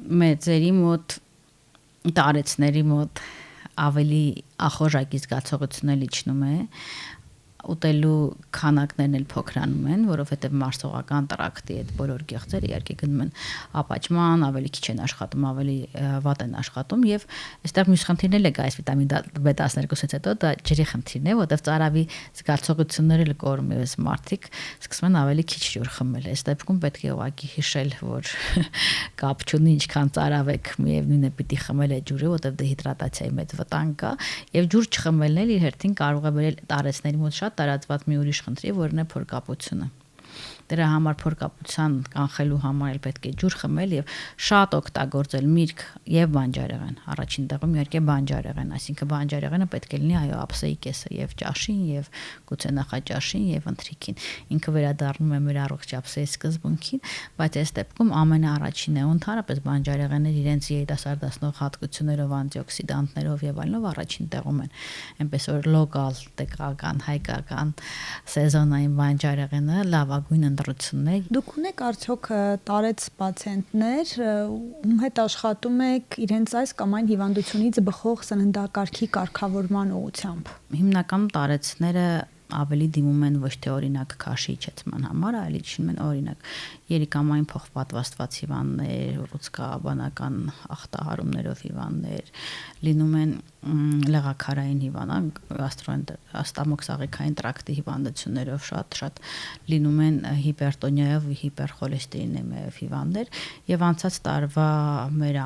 մեծերի մոտ տարեցների մոտ ավելի ախորժակի զգացողություններ իջնում է ուտելու քանակներն էլ փոքրանում են, որովհետև մարսողական տրակտի այդ բոլոր գեղձերը իհարկե գնում են ապաճման, ավելի քիչ են աշխատում, ավելի վատ են աշխատում եւ այստեղ մյուս խնդիրն էլ է գայս վիտամին B12-ից հետո դա ջրի խնդիրն է, որովհետև ծարավի զգացողությունները էլ կորում եւ մարդիկ սկսում են ավելի քիչ ջուր խմել։ Այս դեպքում պետք է ուղղակի հիշել, որ կապ չունի ինչքան ծարավ եք, միևնույն է պիտի խմել այդ ջուրը, որովհետև դեհիդրատացիայի մեծ վտանգ կա եւ ջուր չխմելն էլ իր հերթին կարող է բերել տարեցների մոտ շատ տարածված մի ուրիշ խնդրի, որն է փորկապությունը։ Դրա համար փորկապության կանխելու համար էլ պետք է ջուր խմել եւ շատ օգտագործել միրգ եւ բանջարեղեն։ Առաջին տեղում իհարկե բանջարեղեն, այսինքն բանջարեղենը պետք է լինի այո ափսեի կեսը եւ ճաշին եւ գուցե նախաճաշին եւ ընթրիքին։ Ինքը վերադառնում է մեր առողջ ափսեի սկզբունքին, բայց այս դեպքում ամենաառաջինն է ընդհանրապես բանջարեղենները իրենց երիտասարդացնող հատկություններով, անտիօքսիդանտներով եւ այլնով առաջին տեղում են։ Այնպես որ լոկալ, տեղական, հայկական սեզոնային բանջարեղենը լավագույն ընտրությունն է։ Դուք ունեք արդյոք տարեց պացիենտներ, ում հետ աշխատում եք իրենց այս կամ այն հիվանդությունից բխող սննդակարգի կարգավորման ուղղությամբ։ Հիմնականում տարեցները ավելի դիմում են ոչ թե օրինակ քաշի իջեցման համար, այլ իջնում են օրինակ երիկամային փոխպատվաստված հիվանդներ, ուռուցքաբանական ախտահարումներով հիվանդներ, լինում են լեղաքարային հիվանդ, աստամոքսաղիքային տրակտի հիվանդություններով շատ լինում են հիպերտոնիայով, հիպերխոլեստերինեմիայով հիվանդներ եւ անցած տարվա մեր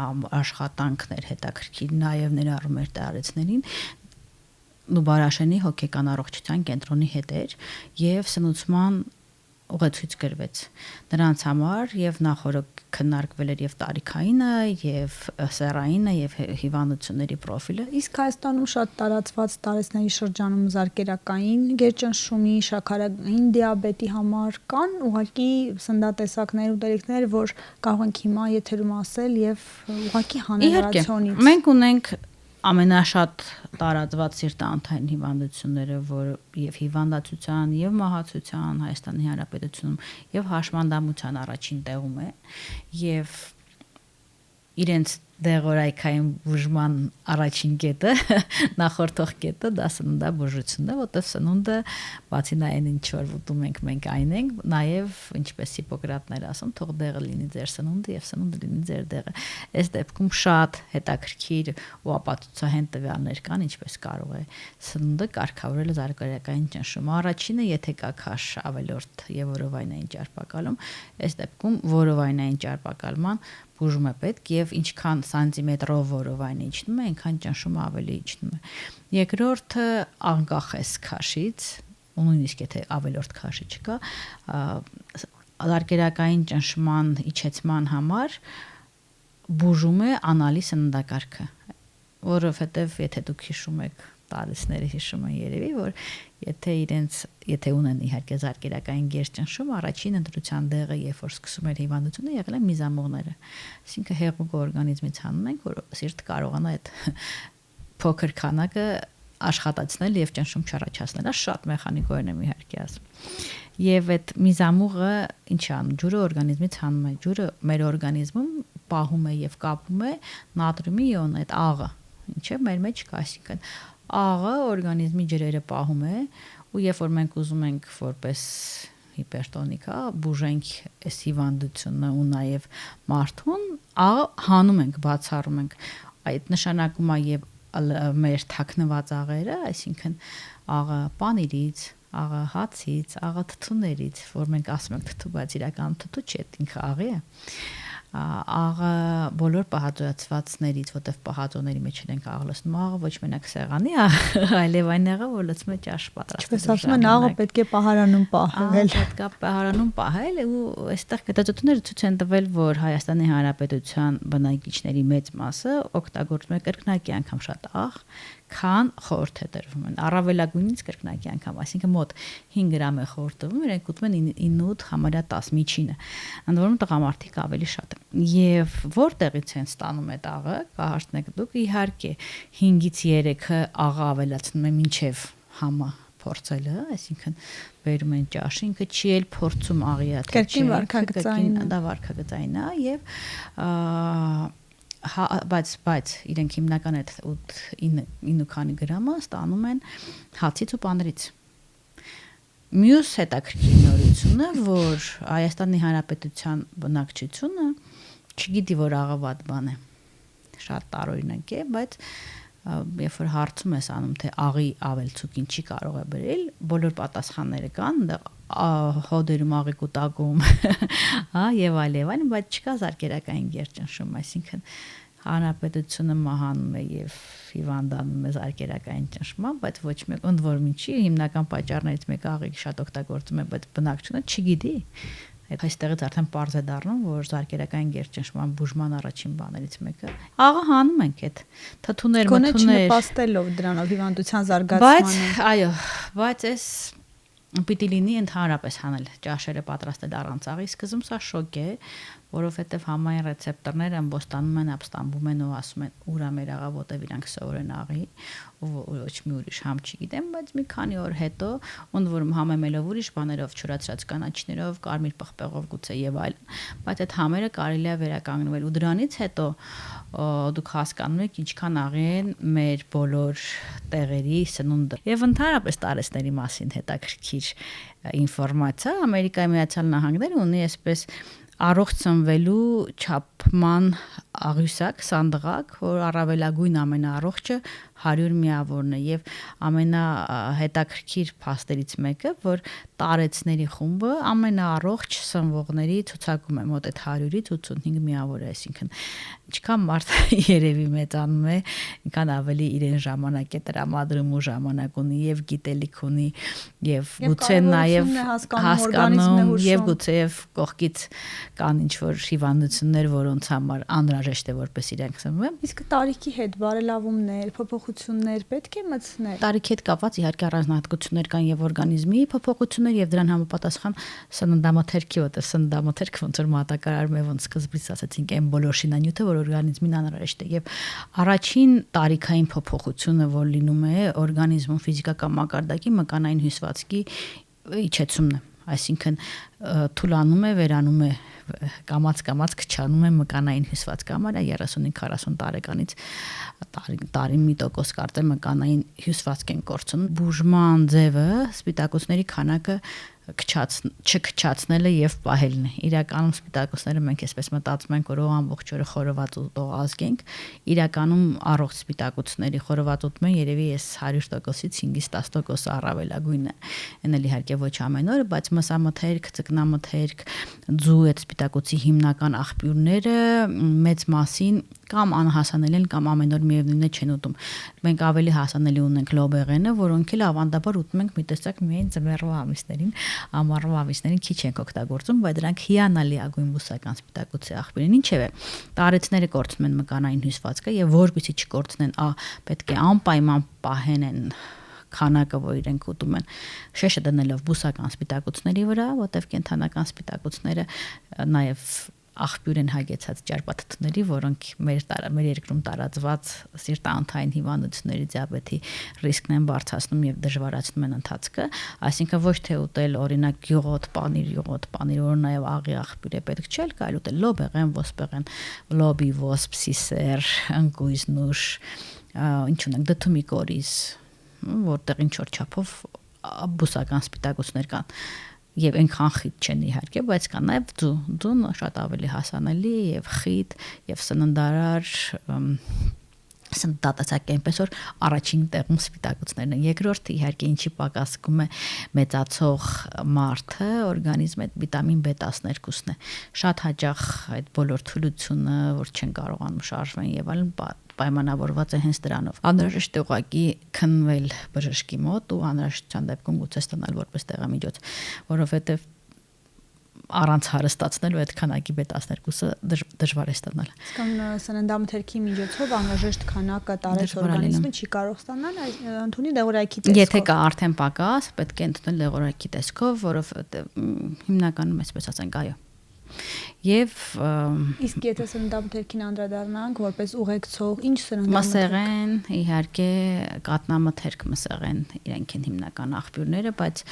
աշխատանքներ հետաքրքիր նաեւ ներառում էր տարեցներին Նուբարաշենի հոգեկան առողջության կենտրոնի հետ էր եւ սնուցման ուղեցույց գրվեց նրանց համար եւ նախորդ քննարկվել էր եւ տարիքայինը եւ սեռայինը եւ հիվանդությունների պրոֆիլը իսկ Հայաստանում շատ տարածված տարեցների շրջանում զարկերակային գերճնշումի, շաքարային դիաբետի համար կան ուղղակի սննդատեսակներ ու դերիքներ, որ կարող ենք հիմա եթերում ասել եւ ուղղակի հանել ռացիոնից։ Մենք ունենք ամենաշատ տարածված սիրտանոթային հիվանդությունները, որ եւ հիվանդացության եւ մահացության Հայաստանի Հանրապետությունում եւ հաշմանդամության առաջին տեղում է եւ իրենց դեղորայքային բուժման առաջին կետը նախորդող կետը դա սննդաբուժությունն է, որտեղ սնունդը բացի նայեն ինչ որ ուտում ենք մենք այն ենք, նաև ինչպես Հիպոկրատն էր ասում, թող դեղը լինի ձեր սնունդը եւ սնունդը լինի ձեր դեղը։ Այս դեպքում շատ հետաքրքիր ու ապացուցահեն տվյալներ կան, ինչպես կարող է սնունդը կարգավորել զարգարակային ճնշումը։ Առաջինը, եթե կա քաշ ավելորդ եւ որովայնային ճարպակալում, այս դեպքում որովայնային ճարպակալման բուժում է պետք եւ ինչքան սանտիմետրով որովայնը իջնում է, այնքան ճնշումը ավելի իջնում է։ Երկրորդը անկախ է քաշից, ու նույնիսկ եթե ավելորդ քաշի չկա, ալերգերակային ճնշման իջեցման համար բուժում է անալի սննդակարգը, որովհետեւ եթե դուք հիշում եք տարեցները հիշում են երևի, որ եթե ունեն իհարկե զարկերակային գերճնշում, առաջին ընտրության դեղը, երբ որ սկսում էր հիվանդությունը, եղել են միզամուղները։ Այսինքն հեղուկ օրգանիզմից հանում ենք, որ սիրտը կարողանա այդ փոքր քանակը աշխատացնել եւ ճնշում չառաջացնել, շատ մեխանիկորեն եմ իհարկե ասում։ Եվ այդ միզամուղը ինչ անում, ջուրը օրգանիզմից հանում է, ջուրը մեր օրգանիզմում պահում է եւ կապում է նատրիումի իոն, այդ աղը, ինչը մեր մեջ կա, այսինքն աղը օրգանիզմի ջրերը պահում է ու երբ որ մենք ուզում ենք որպես հիպերտոնիկա բուժենք այս հիվանդությունը ու նաև մարդուն աղը հանում ենք, բացառում ենք, այդ նշանակում է եւ մեր թաքնված աղերը, այսինքն աղը պանիրից, աղը հացից, աղը թթուներից, որ մենք ասում ենք թթու, բայց իրականում թթու չէ, ինքը աղի է։ Աղը բոլոր պահածոյացվածներից, որտեղ պահածոների մեջ ենք աղ լցնում, աղը ոչ մենակ սեղանի աղը, այլև այն աղը, որ լցում է ճաշ պատրաստել։ Ինչպես ասում են, աղը պետք է պահարանում պահել։ Պետք է պահարանում պահել ու այստեղ հետազոտությունները ցույց են տվել, որ Հայաստանի Հանրապետության բնակիչների մեծ մասը օգտագործում է կրկնակի անգամ շատ աղ, քան խորհուրդ է տրվում են, առավելագույնից կրկնակի անգամ, այսինքն մոտ 5 գրամ է խորհուրդ տրվում, իրենք ուտում են 9-8 համարյա 10 միջինը, ընդ որում տղամարդիկ ավելի շատ են։ Եվ որտեղից են ստանում այդ աղը, կհարցնեք դուք, իհարկե 5-ից 3-ը աղը ավելացնում է մինչև համը փորձելը, այսինքն վերում են ճաշը, ինքը չի էլ փորձում աղիա թե Կրկին վարքագծային դա վարքագծային է եւ բայց իրենք հիմնական այդ 8-9 քանի գրամը ստանում են հացից ու պանրից։ Մյուս հետաքրքիր նորությունը, որ Հայաստանի Հանրապետության բնակչությունը չգիտի, որ աղավատ բան է, շատ տարօրինակ է, բայց երբ որ հարցում ես անում, թե աղի ավելցուկ ինչի կարող է բերել, բոլոր պատասխանները կան, հոդերում աղի կուտակում, եւ այլն, բայց չկա զարկերակային գերճնշում, այսինքն Հանրապետությունը մահանում է եւ հիվանդանում է զարկերակային ճնշմամբ, բայց ոչ մեկ ընդ որում ինչի հիմնական պատճառներից մեկը աղի շատ օգտագործում է, բայց բնակչությունը չգիտի։ Այստեղից արդեն պարզ է դառնում, որ զարկերակային գերճնշման բուժման առաջին բաներից մեկը աղը հանում ենք այդ թթուներ, մթուներ, գոնե չնպաստելով դրանով հիվանդության զարգացմանը։ Բայց այո, բայց այս պիտի լինի ընդհանրապես հանել ճաշերը պատրաստել առանց աղի, սկզբում սա շոկ է, որովհետև համային ռեցեպտորները ամբոստանում են, ապստամբում են ու ասում են ուրա մեր աղա, որտեվ իրանք սովորեն աղի, ոչ մի ուրիշ համ չգիտեմ, բայց մի քանի օր հետո ոնց որում համեմելով ուրիշ բաներով, չորացրած կանաչներով, կարմիր պղպեղով գուցե եւ այլն, բայց այդ համերը կարելի է վերականգնվել ու դրանից հետո դուք հասկանում եք ինչքան աղի են մեր բոլոր տեղերի սնունդը։ Եվ ընդհանրապես տարեցների մասին հետաքրքիր ինֆորմացիա Ամերիկայի Միացյալ Նահանգները ունի այսպես առողջ ծնվելու չափման աղյուսակ, սանդղակ, որ առավելագույն ամենաառողջը 100 միավորն է եւ ամենահետաքրքիր փաստերից մեկը, որ տարեցների խումբը ամենաառողջ սնվողների ցուցակում է մոտ այդ 100-ից 85 միավոր է, այսինքն ինչքան մարդ երևի մեծանում է, ինքան ավելի իրեն ժամանակ է տրամադրում ու ժամանակ ունի եւ գիտելիք ունի եւ գուցե նաեւ հասկանում եւ գուցե եւ կողքից կան ինչ որ հիվանդություններ, որոնց համար անհրաժեշտ է որպես իրենք սնվում։ Իսկ տարիքի հետ բարելավումներ, փոփոխություններ պետք է մտցնել։ Տարիքի հետ կապված իհարկե առանձնահատկություններ կան եւ օրգանիզմի փոփոխություններ եւ դրան համապատասխան սննդամթերքի, որտեղ սննդամթերքը ոնց որ մատակարարում է, ոնց սկզբից ասացինք, այն բոլոր շինանյութը, որ օրգանիզմին անհրաժեշտ է եւ առաջին տարիքային փոփոխությունը, որ լինում է օրգանիզմում ֆիզիկական մակարդակի մկանային հյուսվածքի իջեցումն է, այսինքն թուլանում է, վերանում է կամած քչանում է մկանային հյուսվածքը համարյա 35-40 տարեկանից տարին 1% կարծեմ մկանային հյուսվածք են կորցնում։ Բուժման ձևը սպիտակուցների քանակը չքչացնելը եւ պահելն է։ Իրականում սպիտակուցները մենք այսպես մտածում ենք, որ ամբողջ օրը խորոված ուտող ազգ ենք։ Իրականում առողջ սպիտակուցների խորոված ուտում են երևի այս 100%-ից 5-ից 10% առավելագույնն է։ Այն էլ իհարկե ոչ ամեն օր, բայց մսամթերք, ձկնամթերք, ձու այդ սպիտակուցի հիմնական աղբյուրները մեծ մասին կամ անհասանելի են կամ ամեն օր միևնույնն է չեն ուտում։ Մենք ավելի հասանելի ունենք լոբեղենը, որոնք էլ ավանդաբար ուտում ենք մի տեսակ միայն ձմեռվա ամիսներին, ամառվա ամիսներին քիչ ենք օգտագործում, բայց դրանք հիանալի ագույն բուսական սպիտակուցի աղբյուր են։ Ինչևէ, տարեցները կորցնում են մկանային հյուսվածքը եւ որպեսզի չկորցնեն, պետք է անպայման պահեն են քանակը, որ իրենք ուտում են, շեշը դնելով բուսական սպիտակուցների վրա, որտեղ կենթանական սպիտակուցները նաեւ աղբյուր են հագեցած ճարպաթթուների, որոնք մեր երկրում տարածված սիրտանոթային հիվանդությունների, դիաբետի ռիսկն են բարձրացնում եւ դժվարացնում են ընթացքը, այսինքն ոչ թե ուտել օրինակ յուղոտ պանիր, որ նաեւ աղի աղբյուր է պետք չէ, այլ ուտել լոբեղեն, ոսպեղեն, լոբի, ոսպ, սիսեր, ընկույզ, նուշ, ինչ ունենք, դդումի կորիզ, որտեղ ինչ որ չափով բուսական սպիտակուցներ կան եւ այնքան խիտ չեն իհարկե, բայց կան նաեւ ձուն շատ ավելի հասանելի եւ խիտ եւ սննդարար սննդատեսակ այնպես որ առաջին տեղում սպիտակուցներն են։ Երկրորդը իհարկե ինչի պակասում է մեծացող մարդը, օրգանիզմը այդ վիտամին B12-ն է։ Շատ հաճախ այդ բոլոր թուլությունը, որ չեն կարողանում շարժվել եւ այլն պայմանավորված է հենց դրանով։ Անհրաժեշտ է ուղղակի քննվել բժշկի մոտ ու անհրաժեշտության դեպքում գուցե ստանալ որպես տեղամիջոց, որովհետեւ առանց հարստացնելու այդ քանակի B12-ը դժվար է ստանալ։ Իսկ սննդամթերքի միջոցով անհրաժեշտ քանակը տարեց օրգանիզմը չի կարող ստանալ, ընդունի դեղորայքի տեսքով։ Եթե կա արդեն պակաս, պետք է ընդունել դեղորայքի տեսքով, որովհետեւ հիմնականում այսպես ասենք, այո։ Եվ իսկ եթե սննդամթերքին անդրադառնանք որպես ուղեկցող, ինչ սննդամթերք? Մսեղեն, իհարկե կատնամթերք մսեղեն իրենք են հիմնական աղբյուրները, բայց